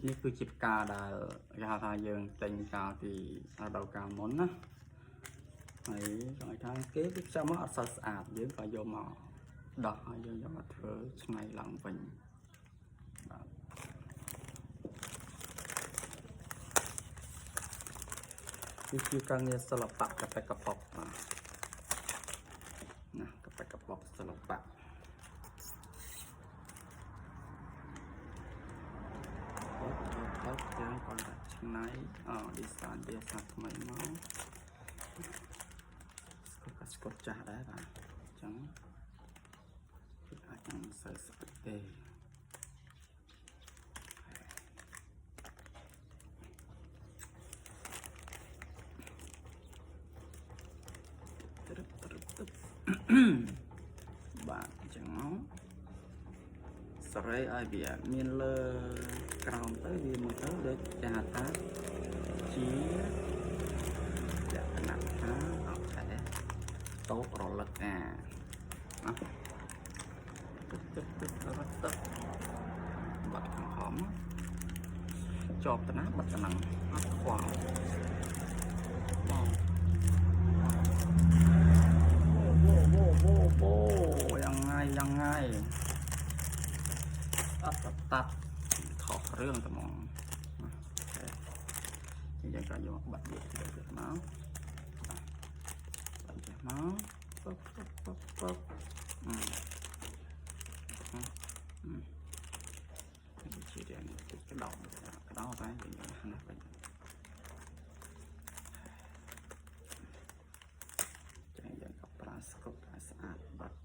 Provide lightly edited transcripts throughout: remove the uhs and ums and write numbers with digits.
នេះគឺជាផ្កាដែលគេហៅថាយើងទិញកាលពីរដូវកាលមុនណាហើយគាត់ថាគេផ្សាមកអត់សូវស្អាតយើងក៏យកមកដោះហើយយើងយកមកធ្វើឆ្នៃឡើងវិញបាទនេះជាការងារសិល្បៈកប៉ិកប៉ុកបាទណាកប៉ិកប៉ុកសិល្បៈយើងគាត់តែឆ្នៃdesign វាសាថ្មីមកស្កុតចាស់ដែរបាទអញ្ចឹងគឺអាចនឹងសើស្ពេតទេបាទអញ្ចឹងមកសរេឲ្យវាមានលើក្រោមទៅវាមកទៅដូចគេហៅថាជាលក្ខណៈថាអូខេតោករលឹកណាទឹកបាត់ខាងហមជាប់ទៅណាបាត់កណ្ដឹងអត់ខ្វល់បងអូយ៉ាងไงអត់តាត់ខុសរឿងតែហ្មងយើងក៏យកបាត់វាទៅទៀតមកបាត់ចេះមកពឹបជារៀងតិចក្តោបតែយើងយកណាស់វិញចាយើងក៏ប្រើស្កុតឲ្យស្អាតបាត់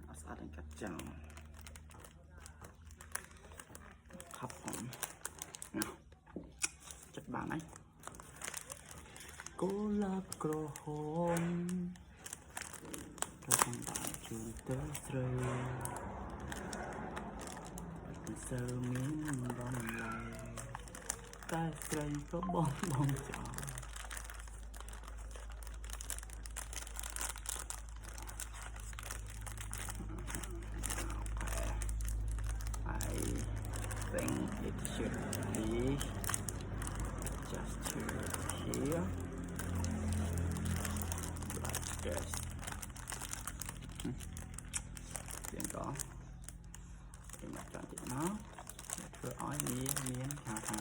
អត់ស្អាតនឹងកាត់ចោលខប់ផងណាចិត្តបានហើយកូឡាប់ក្រហមក៏បានបានជួនទៅស្រីសើមានបំឡៃតែស្រីក៏បងចោលI think it should be just here like this ទៀងក៏យើងមកចង់ទៀតមកធ្វើឲ្យមានថា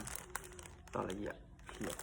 តលយៈភាព